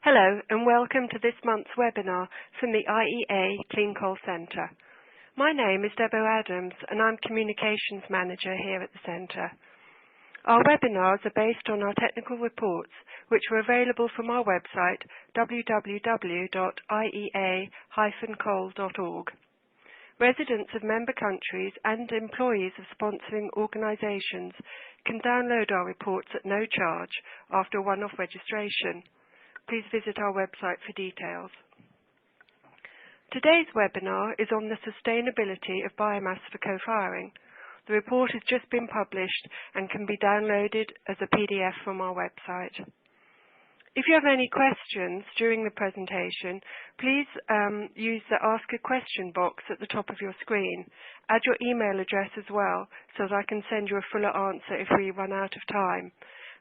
Hello and welcome to this month's webinar from the IEA Clean Coal Centre. My name is Debo Adams and I'm Communications Manager here at the Centre. Our webinars are based on our technical reports which are available from our website www.iea-coal.org. Residents of member countries and employees of sponsoring organisations can download our reports at no charge after a one-off registration. Please visit our website for details. Today's webinar is on the sustainability of biomass for co-firing. The report has just been published and can be downloaded as a PDF from our website. If you have any questions during the presentation, please use the Ask a Question box at the top of your screen. Add your email address as well so that I can send you a fuller answer if we run out of time.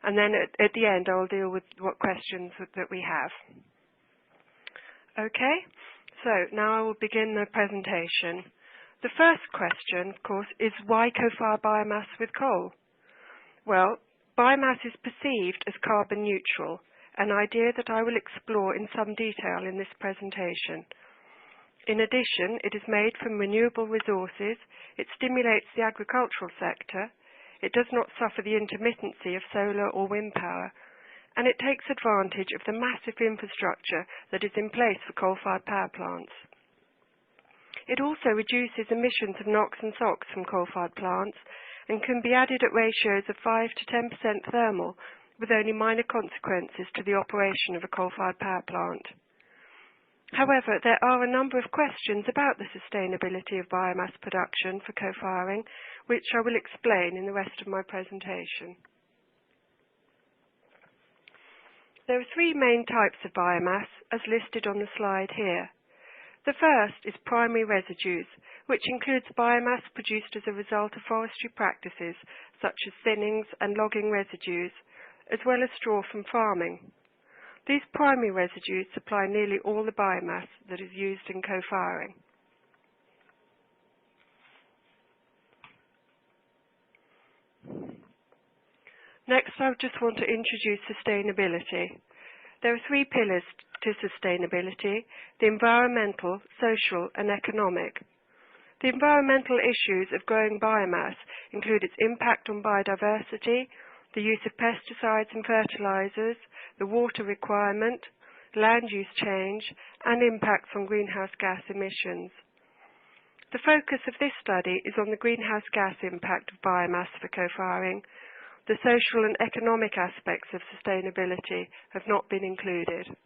And then at the end, I'll deal with what questions that we have. Okay, so now I will begin the presentation. The first question, of course, is why co-fire biomass with coal? Well, biomass is perceived as carbon neutral, an idea that I will explore in some detail in this presentation. In addition, it is made from renewable resources, it stimulates the agricultural sector, it does not suffer the intermittency of solar or wind power, and it takes advantage of the massive infrastructure that is in place for coal-fired power plants. It also reduces emissions of NOx and SOx from coal-fired plants and can be added at ratios of 5 to 10% thermal with only minor consequences to the operation of a coal-fired power plant. However, there are a number of questions about the sustainability of biomass production for co-firing, which I will explain in the rest of my presentation. There are three main types of biomass, as listed on the slide here. The first is primary residues, which includes biomass produced as a result of forestry practices, such as thinnings and logging residues, as well as straw from farming. These primary residues supply nearly all the biomass that is used in co-firing. Next, I just want to introduce sustainability. There are three pillars to sustainability: the environmental, social and economic. The environmental issues of growing biomass include its impact on biodiversity, the use of pesticides and fertilizers, the water requirement, land use change, and impacts on greenhouse gas emissions. The focus of this study is on the greenhouse gas impact of biomass for co-firing. The social and economic aspects of sustainability have not been included.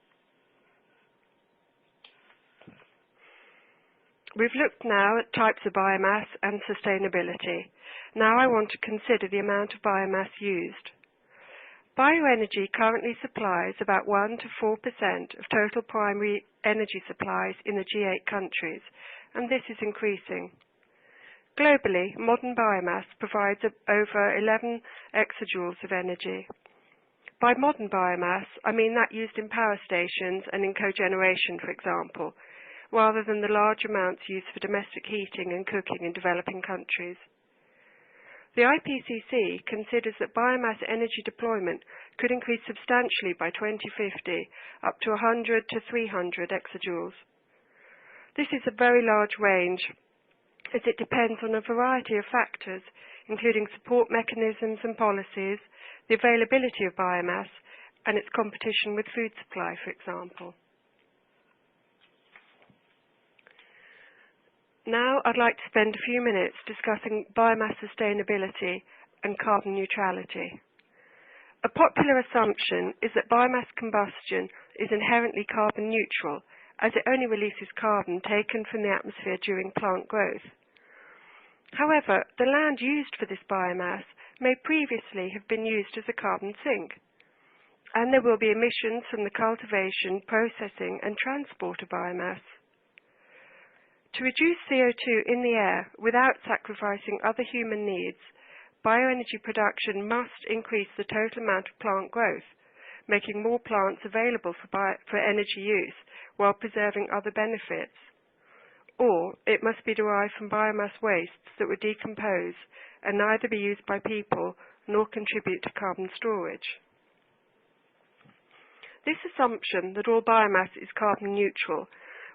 We've looked now at types of biomass and sustainability. Now I want to consider the amount of biomass used. Bioenergy currently supplies about 1 to 4% of total primary energy supplies in the G8 countries, and this is increasing. Globally, modern biomass provides over 11 exajoules of energy. By modern biomass, I mean that used in power stations and in cogeneration, for example, rather than the large amounts used for domestic heating and cooking in developing countries. The IPCC considers that biomass energy deployment could increase substantially by 2050, up to 100 to 300 exajoules. This is a very large range, as it depends on a variety of factors, including support mechanisms and policies, the availability of biomass, and its competition with food supply, for example. Now I'd like to spend a few minutes discussing biomass sustainability and carbon neutrality. A popular assumption is that biomass combustion is inherently carbon neutral, as it only releases carbon taken from the atmosphere during plant growth. However, the land used for this biomass may previously have been used as a carbon sink, and there will be emissions from the cultivation, processing and transport of biomass. To reduce CO2 in the air without sacrificing other human needs, bioenergy production must increase the total amount of plant growth, making more plants available for energy use while preserving other benefits. Or it must be derived from biomass wastes that would decompose and neither be used by people nor contribute to carbon storage. This assumption that all biomass is carbon neutral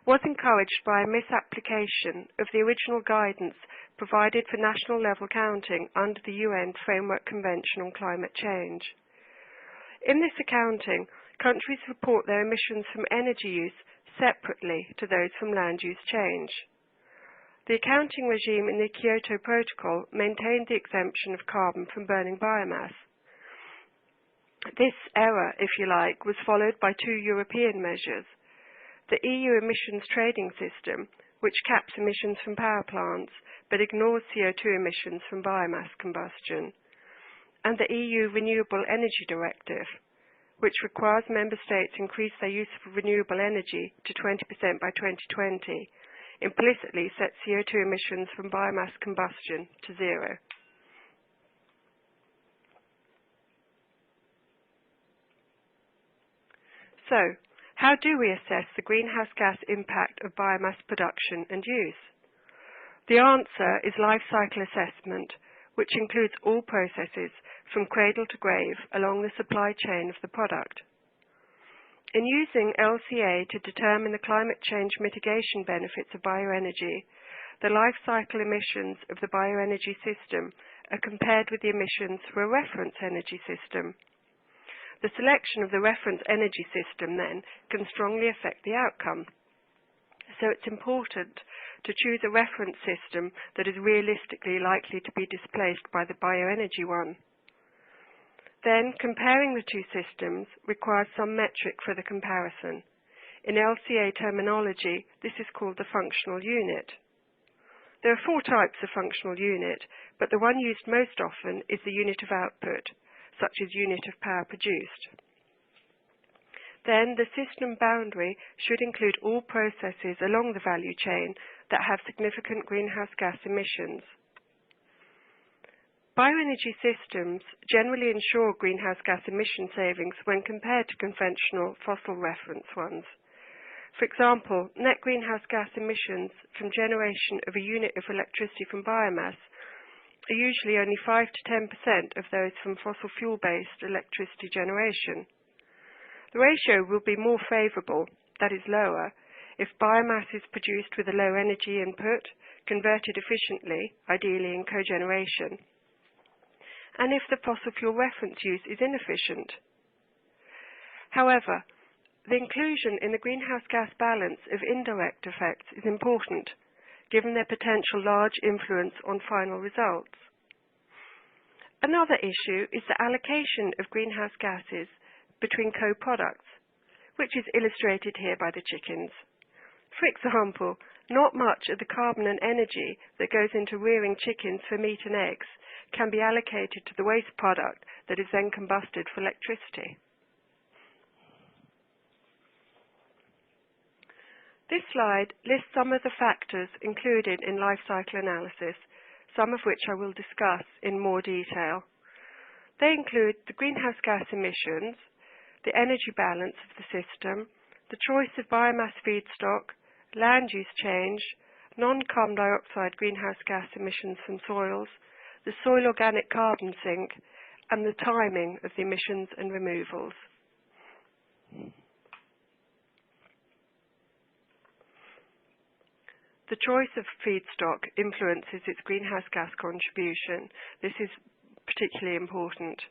was encouraged by a misapplication of the original guidance provided for national level counting under the UN Framework Convention on Climate Change. In this accounting, countries report their emissions from energy use separately to those from land use change. The accounting regime in the Kyoto Protocol maintained the exemption of carbon from burning biomass. This error, if you like, was followed by two European measures: the EU emissions trading system, which caps emissions from power plants but ignores CO2 emissions from biomass combustion, and the EU Renewable Energy Directive, which requires member states increase their use of renewable energy to 20% by 2020, implicitly sets CO2 emissions from biomass combustion to zero. So, how do we assess the greenhouse gas impact of biomass production and use? The answer is life cycle assessment, which includes all processes from cradle to grave along the supply chain of the product. In using LCA to determine the climate change mitigation benefits of bioenergy, the life cycle emissions of the bioenergy system are compared with the emissions for a reference energy system. The selection of the reference energy system, then, can strongly affect the outcome. So it's important to choose a reference system that is realistically likely to be displaced by the bioenergy one. Then, comparing the two systems requires some metric for the comparison. In LCA terminology, this is called the functional unit. There are four types of functional unit, but the one used most often is the unit of output, such as unit of power produced. Then the system boundary should include all processes along the value chain that have significant greenhouse gas emissions. Bioenergy systems generally ensure greenhouse gas emission savings when compared to conventional fossil reference ones. For example, net greenhouse gas emissions from generation of a unit of electricity from biomass are usually only 5 to 10% of those from fossil fuel-based electricity generation. The ratio will be more favourable, that is lower, if biomass is produced with a low energy input, converted efficiently, ideally in cogeneration, and if the fossil fuel reference use is inefficient. However, the inclusion in the greenhouse gas balance of indirect effects is important, given their potential large influence on final results. Another issue is the allocation of greenhouse gases between co-products, which is illustrated here by the chickens. For example, not much of the carbon and energy that goes into rearing chickens for meat and eggs can be allocated to the waste product that is then combusted for electricity. This slide lists some of the factors included in life cycle analysis, some of which I will discuss in more detail. They include the greenhouse gas emissions, the energy balance of the system, the choice of biomass feedstock, land use change, non-carbon dioxide greenhouse gas emissions from soils, the soil organic carbon sink, and the timing of the emissions and removals. The choice of feedstock influences its greenhouse gas contribution. This is particularly important.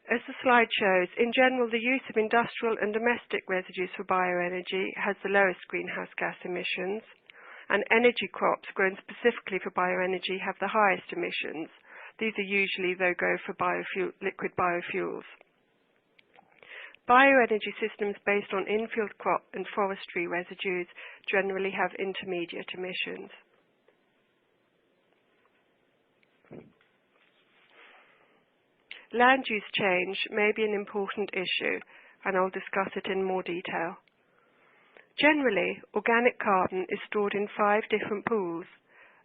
As the slide shows, in general, the use of industrial and domestic residues for bioenergy has the lowest greenhouse gas emissions, and energy crops grown specifically for bioenergy have the highest emissions. These are usually, though, go for liquid biofuels. Bioenergy systems based on infield crop and forestry residues generally have intermediate emissions. Land use change may be an important issue, and I'll discuss it in more detail. Generally, organic carbon is stored in 5 different pools: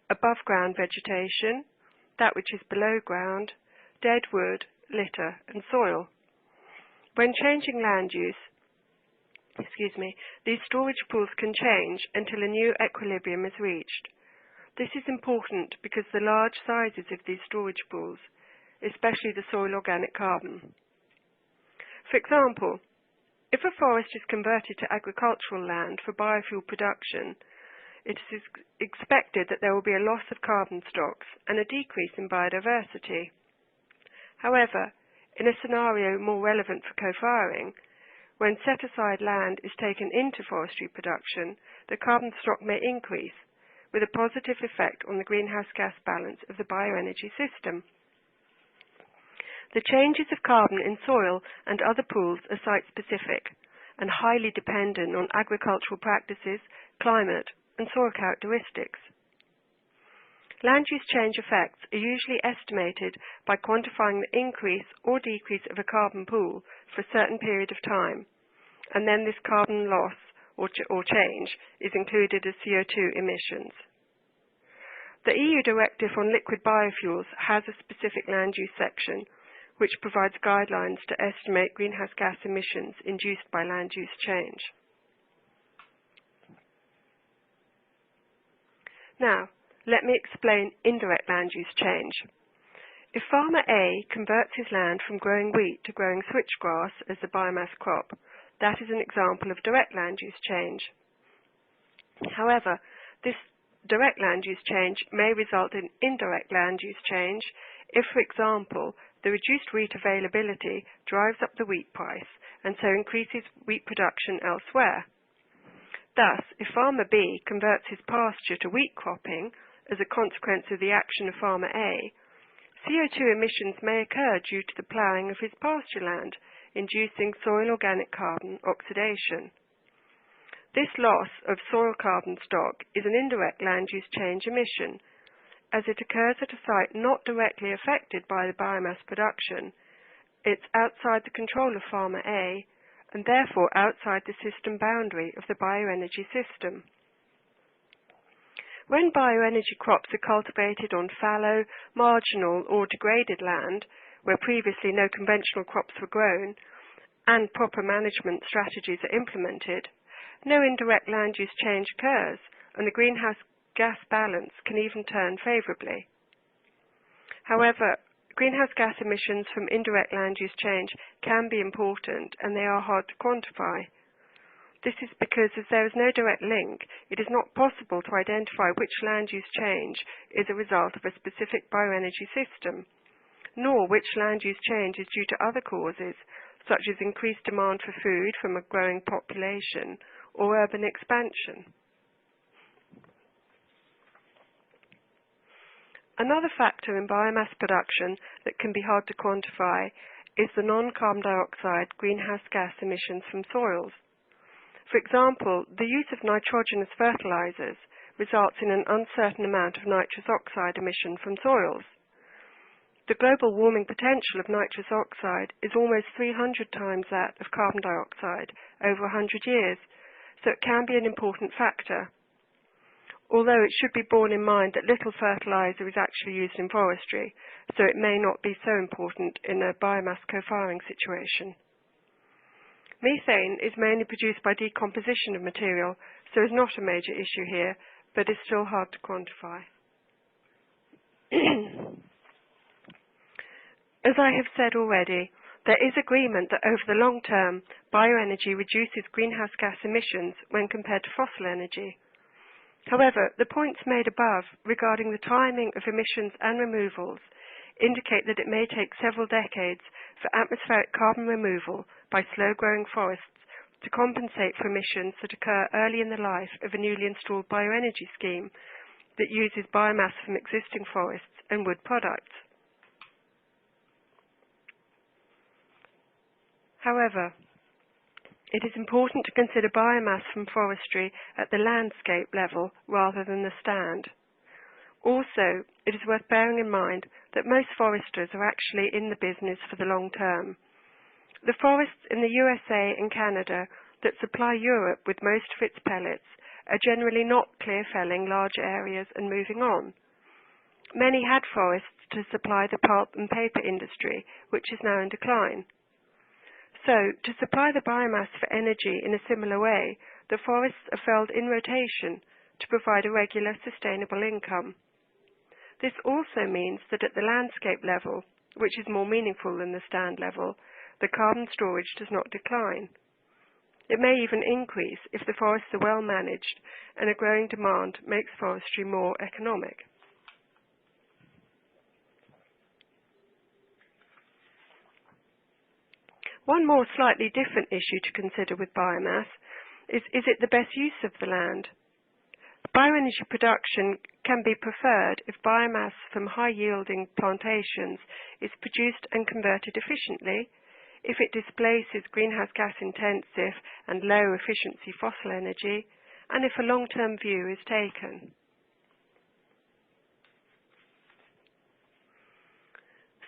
above ground vegetation, that which is below ground, dead wood, litter, and soil. When changing land use, these storage pools can change until a new equilibrium is reached. This is important because the large sizes of these storage pools, especially the soil organic carbon. For example, If a forest is converted to agricultural land for biofuel production, it is expected that there will be a loss of carbon stocks and a decrease in biodiversity. However, in a scenario more relevant for co-firing, when set-aside land is taken into forestry production, the carbon stock may increase, with a positive effect on the greenhouse gas balance of the bioenergy system. The changes of carbon in soil and other pools are site-specific and highly dependent on agricultural practices, climate, and soil characteristics. Land use change effects are usually estimated by quantifying the increase or decrease of a carbon pool for a certain period of time, and then this carbon loss or change is included as CO2 emissions. The EU Directive on Liquid Biofuels has a specific land use section which provides guidelines to estimate greenhouse gas emissions induced by land use change. Now, let me explain indirect land use change. If farmer A converts his land from growing wheat to growing switchgrass as the biomass crop, that is an example of direct land use change. However, this direct land use change may result in indirect land use change if, for example, the reduced wheat availability drives up the wheat price and so increases wheat production elsewhere. Thus, if farmer B converts his pasture to wheat cropping as a consequence of the action of farmer A, CO2 emissions may occur due to the ploughing of his pasture land, inducing soil organic carbon oxidation. This loss of soil carbon stock is an indirect land use change emission, as it occurs at a site not directly affected by the biomass production. It's outside the control of farmer A, and therefore outside the system boundary of the bioenergy system. When bioenergy crops are cultivated on fallow, marginal or degraded land, where previously no conventional crops were grown, and proper management strategies are implemented, no indirect land use change occurs, and the greenhouse gas balance can even turn favourably. However, greenhouse gas emissions from indirect land use change can be important, and they are hard to quantify. This is because, as there is no direct link, it is not possible to identify which land use change is a result of a specific bioenergy system, nor which land use change is due to other causes, such as increased demand for food from a growing population or urban expansion. Another factor in biomass production that can be hard to quantify is the non-carbon dioxide greenhouse gas emissions from soils. For example, the use of nitrogenous fertilizers results in an uncertain amount of nitrous oxide emission from soils. The global warming potential of nitrous oxide is almost 300 times that of carbon dioxide over 100 years, so it can be an important factor. Although it should be borne in mind that little fertilizer is actually used in forestry, so it may not be so important in a biomass co-firing situation. Methane is mainly produced by decomposition of material, so is not a major issue here, but is still hard to quantify. As I have said already, there is agreement that over the long term, bioenergy reduces greenhouse gas emissions when compared to fossil energy. However, the points made above regarding the timing of emissions and removals indicate that it may take several decades for atmospheric carbon removal by slow-growing forests to compensate for emissions that occur early in the life of a newly installed bioenergy scheme that uses biomass from existing forests and wood products. However, it is important to consider biomass from forestry at the landscape level rather than the stand. Also, it is worth bearing in mind that most foresters are actually in the business for the long term. The forests in the USA and Canada that supply Europe with most of its pellets are generally not clear-felling large areas and moving on. Many had forests to supply the pulp and paper industry, which is now in decline. So, to supply the biomass for energy in a similar way, the forests are felled in rotation to provide a regular, sustainable income. This also means that at the landscape level, which is more meaningful than the stand level, the carbon storage does not decline. It may even increase if the forests are well managed and a growing demand makes forestry more economic. One more slightly different issue to consider with biomass is it the best use of the land? Bioenergy production can be preferred if biomass from high-yielding plantations is produced and converted efficiently, if it displaces greenhouse gas-intensive and low-efficiency fossil energy, and if a long-term view is taken.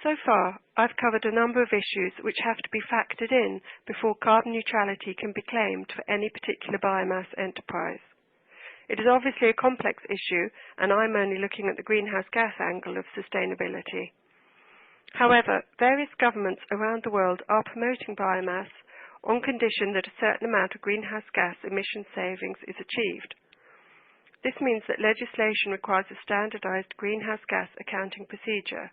So far, I've covered a number of issues which have to be factored in before carbon neutrality can be claimed for any particular biomass enterprise. It is obviously a complex issue, and I'm only looking at the greenhouse gas angle of sustainability. However, various governments around the world are promoting biomass on condition that a certain amount of greenhouse gas emission savings is achieved. This means that legislation requires a standardized greenhouse gas accounting procedure,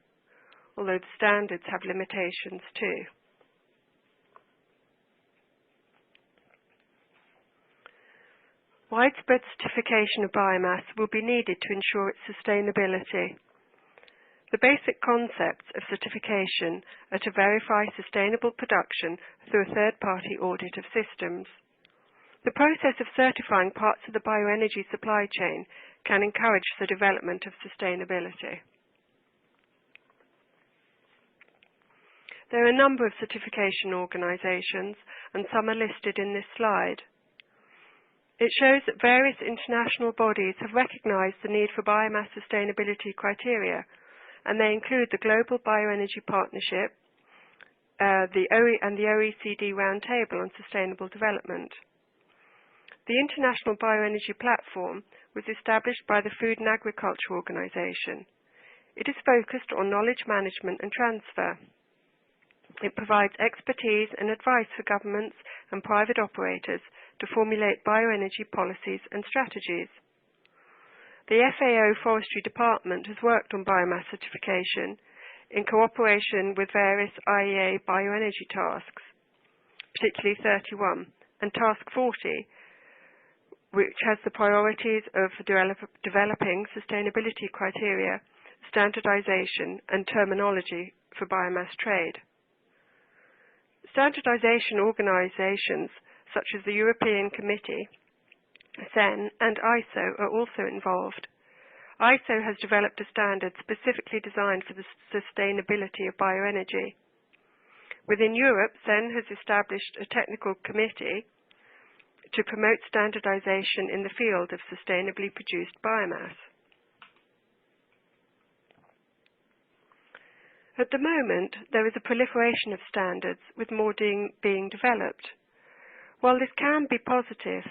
although the standards have limitations too. Widespread certification of biomass will be needed to ensure its sustainability. The basic concepts of certification are to verify sustainable production through a third-party audit of systems. The process of certifying parts of the bioenergy supply chain can encourage the development of sustainability. There are a number of certification organisations, and some are listed in this slide. It shows that various international bodies have recognised the need for biomass sustainability criteria, and they include the Global Bioenergy Partnership and the OECD Roundtable on Sustainable Development. The International Bioenergy Platform was established by the Food and Agriculture Organization. It is focused on knowledge management and transfer. It provides expertise and advice for governments and private operators to formulate bioenergy policies and strategies. The FAO Forestry Department has worked on biomass certification in cooperation with various IEA bioenergy tasks, particularly 31, and Task 40, which has the priorities of developing sustainability criteria, standardization, and terminology for biomass trade. Standardization organizations such as the European Committee, CEN, and ISO are also involved. ISO has developed a standard specifically designed for the sustainability of bioenergy. Within Europe, CEN has established a technical committee to promote standardization in the field of sustainably produced biomass. At the moment, there is a proliferation of standards, with more being developed. While this can be positive,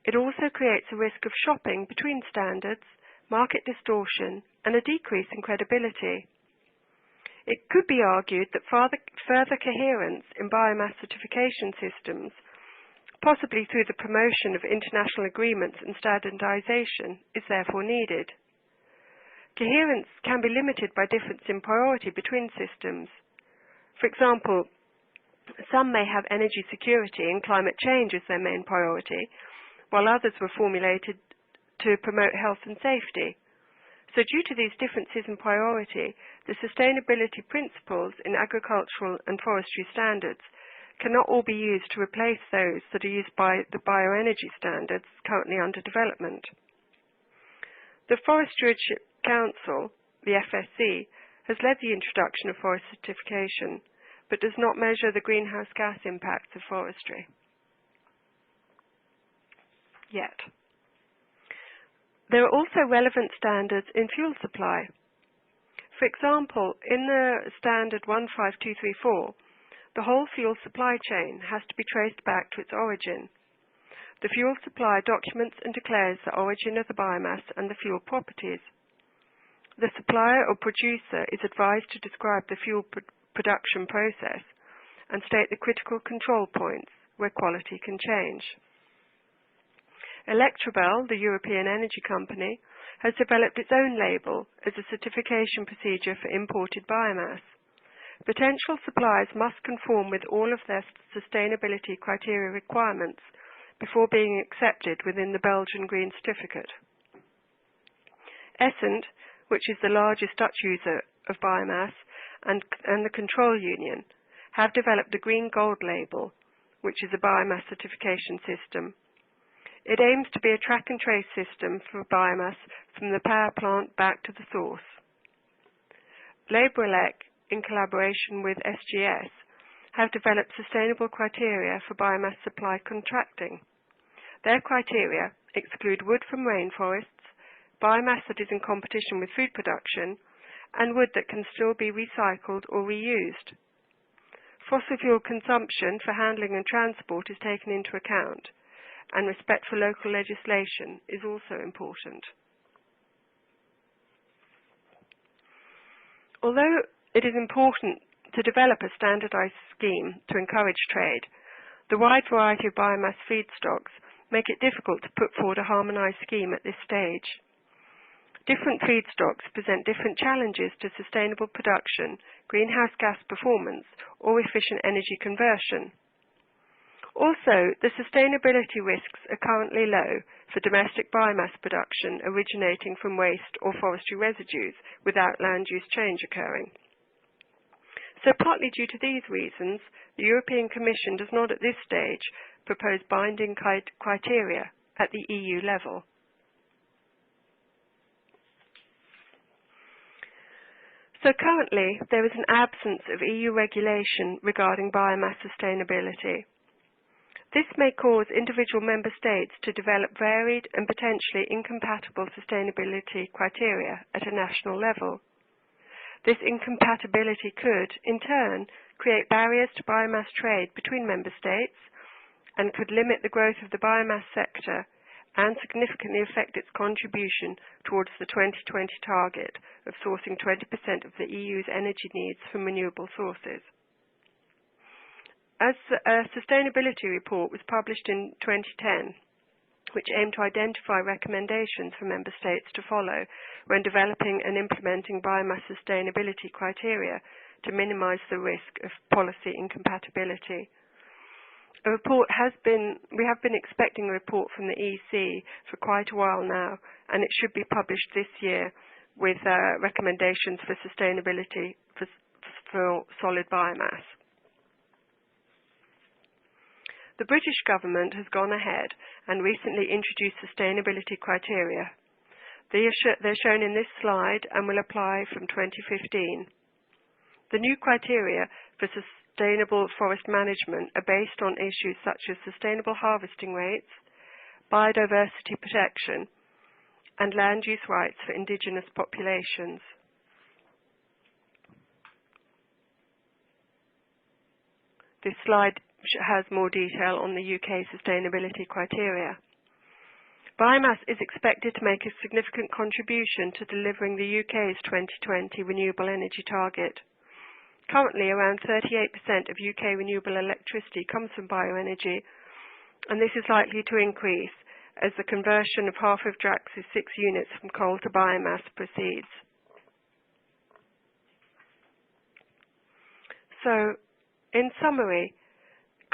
it also creates a risk of shopping between standards, market distortion, and a decrease in credibility. It could be argued that further coherence in biomass certification systems, possibly through the promotion of international agreements and standardization, is therefore needed. Coherence can be limited by difference in priority between systems. For example, some may have energy security and climate change as their main priority, while others were formulated to promote health and safety. So due to these differences in priority, the sustainability principles in agricultural and forestry standards cannot all be used to replace those that are used by the bioenergy standards currently under development. The Forest Stewardship Council, the FSC, has led the introduction of forest certification, but does not measure the greenhouse gas impacts of forestry yet. There are also relevant standards in fuel supply. For example, in the standard 15234, the whole fuel supply chain has to be traced back to its origin. The fuel supply documents and declares the origin of the biomass and the fuel properties. The supplier or producer is advised to describe the fuel production process and state the critical control points where quality can change. Electrabel, the European energy company, has developed its own label as a certification procedure for imported biomass. Potential suppliers must conform with all of their sustainability criteria requirements before being accepted within the Belgian Green Certificate. Essent, which is the largest Dutch user of biomass, and the Control Union, have developed the Green Gold label, which is a biomass certification system. It aims to be a track and trace system for biomass from the power plant back to the source. Labour-elec, in collaboration with SGS, have developed sustainable criteria for biomass supply contracting. Their criteria exclude wood from rainforests, biomass that is in competition with food production, and wood that can still be recycled or reused. Fossil fuel consumption for handling and transport is taken into account, and respect for local legislation is also important. Although it is important to develop a standardised scheme to encourage trade, the wide variety of biomass feedstocks make it difficult to put forward a harmonised scheme at this stage. Different feedstocks present different challenges to sustainable production, greenhouse gas performance, or efficient energy conversion. Also, the sustainability risks are currently low for domestic biomass production originating from waste or forestry residues without land use change occurring. So partly due to these reasons, the European Commission does not at this stage propose binding criteria at the EU level. So currently, there is an absence of EU regulation regarding biomass sustainability. This may cause individual member states to develop varied and potentially incompatible sustainability criteria at a national level. This incompatibility could, in turn, create barriers to biomass trade between member states and could limit the growth of the biomass sector and significantly affect its contribution towards the 2020 target of sourcing 20% of the EU's energy needs from renewable sources. As a sustainability report was published in 2010, which aimed to identify recommendations for member states to follow when developing and implementing biomass sustainability criteria to minimise the risk of policy incompatibility. We have been expecting a report from the EC for quite a while now, and it should be published this year with recommendations for sustainability for solid biomass. The British government has gone ahead and recently introduced sustainability criteria. They're shown in this slide and will apply from 2015. The new criteria for sustainable forest management are based on issues such as sustainable harvesting rates, biodiversity protection, and land use rights for indigenous populations. This slide has more detail on the UK sustainability criteria. Biomass is expected to make a significant contribution to delivering the UK's 2020 renewable energy target. Currently, around 38% of UK renewable electricity comes from bioenergy, and this is likely to increase as the conversion of half of Drax's 6 units from coal to biomass proceeds. So, in summary,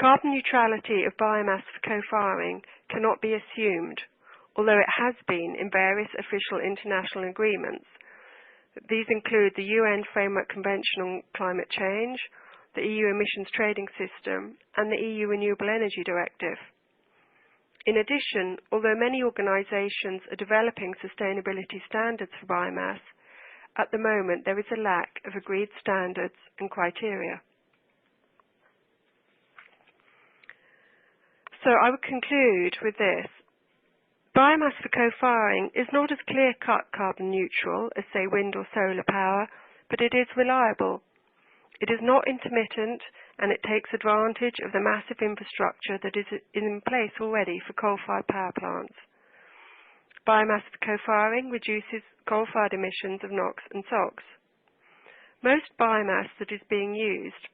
carbon neutrality of biomass for co-firing cannot be assumed, although it has been in various official international agreements. These include the UN Framework Convention on Climate Change, the EU Emissions Trading System, and the EU Renewable Energy Directive. In addition, although many organisations are developing sustainability standards for biomass, at the moment there is a lack of agreed standards and criteria. So I would conclude with this. Biomass for co-firing is not as clear-cut carbon neutral as, say, wind or solar power, but it is reliable. It is not intermittent, and it takes advantage of the massive infrastructure that is in place already for coal-fired power plants. Biomass for co-firing reduces coal-fired emissions of NOx and SOx. Most biomass that is being used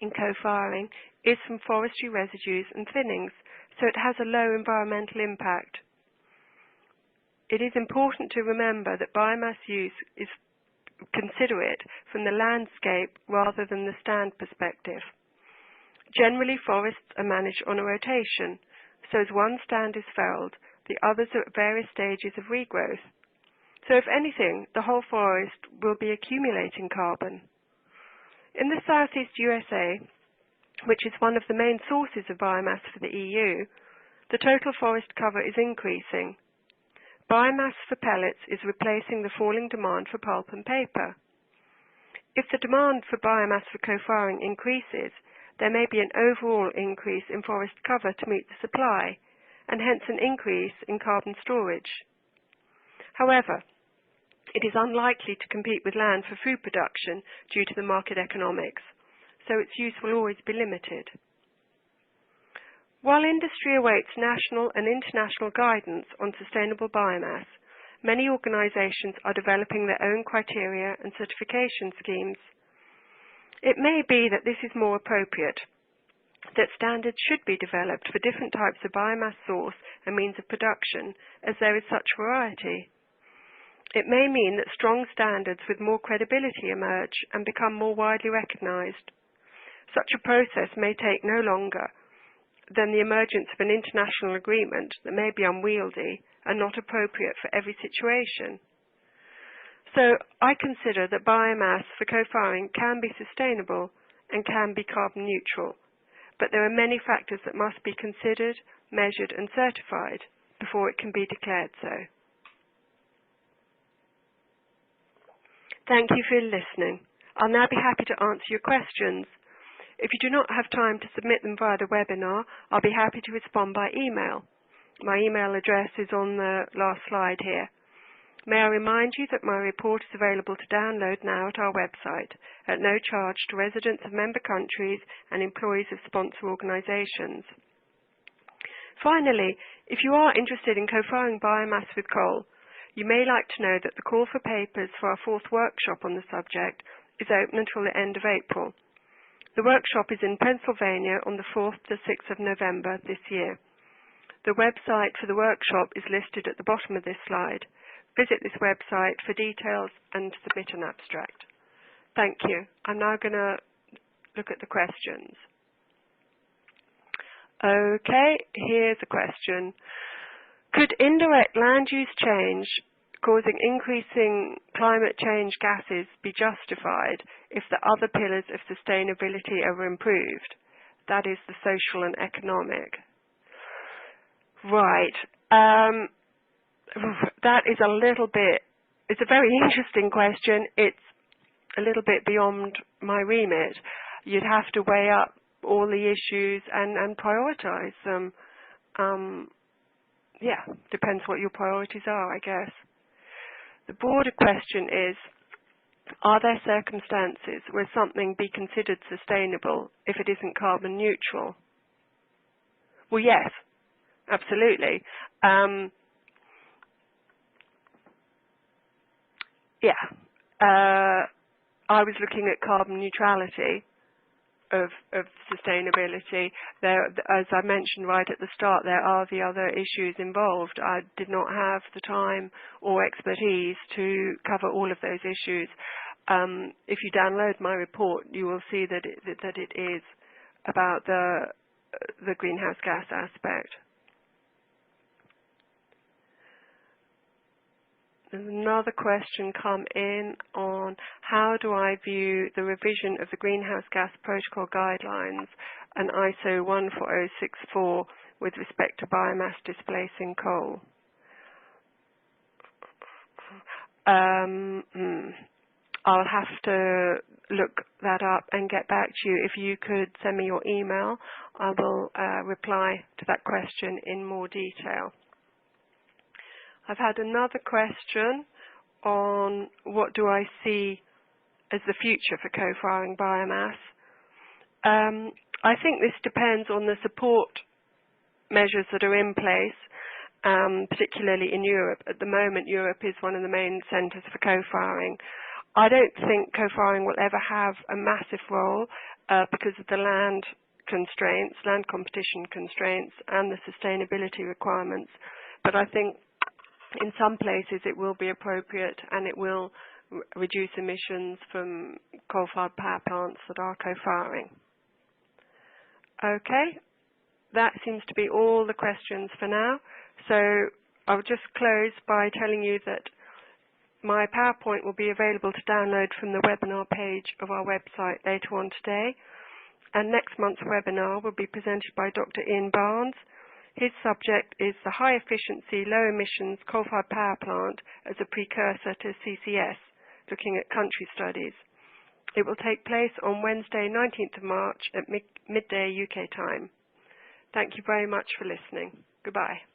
in co-firing is from forestry residues and thinnings, so it has a low environmental impact. It is important to remember that biomass use is considerate from the landscape rather than the stand perspective. Generally, forests are managed on a rotation, so as one stand is felled, the others are at various stages of regrowth. So if anything, the whole forest will be accumulating carbon. In the southeast USA, which is one of the main sources of biomass for the EU, the total forest cover is increasing. Biomass for pellets is replacing the falling demand for pulp and paper. If the demand for biomass for co-firing increases, there may be an overall increase in forest cover to meet the supply, and hence an increase in carbon storage. However, it is unlikely to compete with land for food production due to the market economics, so its use will always be limited. While industry awaits national and international guidance on sustainable biomass, many organisations are developing their own criteria and certification schemes. It may be that this is more appropriate, that standards should be developed for different types of biomass source and means of production, as there is such variety. It may mean that strong standards with more credibility emerge and become more widely recognised. Such a process may take no longer than the emergence of an international agreement that may be unwieldy and not appropriate for every situation. So I consider that biomass for co-firing can be sustainable and can be carbon neutral, but there are many factors that must be considered, measured and certified before it can be declared so. Thank you for listening. I'll now be happy to answer your questions. If you do not have time to submit them via the webinar, I'll be happy to respond by email. My email address is on the last slide here. May I remind you that my report is available to download now at our website, at no charge to residents of member countries and employees of sponsor organisations. Finally, if you are interested in co-firing biomass with coal, you may like to know that the call for papers for our 4th workshop on the subject is open until the end of April. The workshop is in Pennsylvania on the 4th to 6th of November this year. The website for the workshop is listed at the bottom of this slide. Visit this website for details and submit an abstract. Thank you. I'm now going to look at the questions. Okay, here's a question. Could indirect land use change causing increasing climate change gases be justified if the other pillars of sustainability are improved? That is the social and economic. Right. That is a little bit, it's a very interesting question. It's a little bit beyond my remit. You'd have to weigh up all the issues and prioritise them. Yeah, depends what your priorities are, I guess. The broader question is, are there circumstances where something be considered sustainable if it isn't carbon neutral? Well, yes, absolutely. I was looking at carbon neutrality of sustainability. There, as I mentioned right at the start, there are the other issues involved. I did not have the time or expertise to cover all of those issues. If you download my report, you will see that it is about the greenhouse gas aspect. There's another question come in on how do I view the revision of the Greenhouse Gas Protocol Guidelines and ISO 14064 with respect to biomass displacing coal. I'll have to look that up and get back to you. If you could send me your email, I will reply to that question in more detail. I've had another question on what do I see as the future for co-firing biomass. I think this depends on the support measures that are in place, particularly in Europe. At the moment, Europe is one of the main centres for co-firing. I don't think co-firing will ever have a massive role because of the land constraints, land competition constraints, and the sustainability requirements. But I think in some places it will be appropriate and it will reduce emissions from coal-fired power plants that are co-firing. Okay, that seems to be all the questions for now. So I'll just close by telling you that my PowerPoint will be available to download from the webinar page of our website later on today. And next month's webinar will be presented by Dr. Ian Barnes. His subject is the high efficiency, low emissions coal-fired power plant as a precursor to CCS, looking at country studies. It will take place on Wednesday, 19th of March at midday UK time. Thank you very much for listening. Goodbye.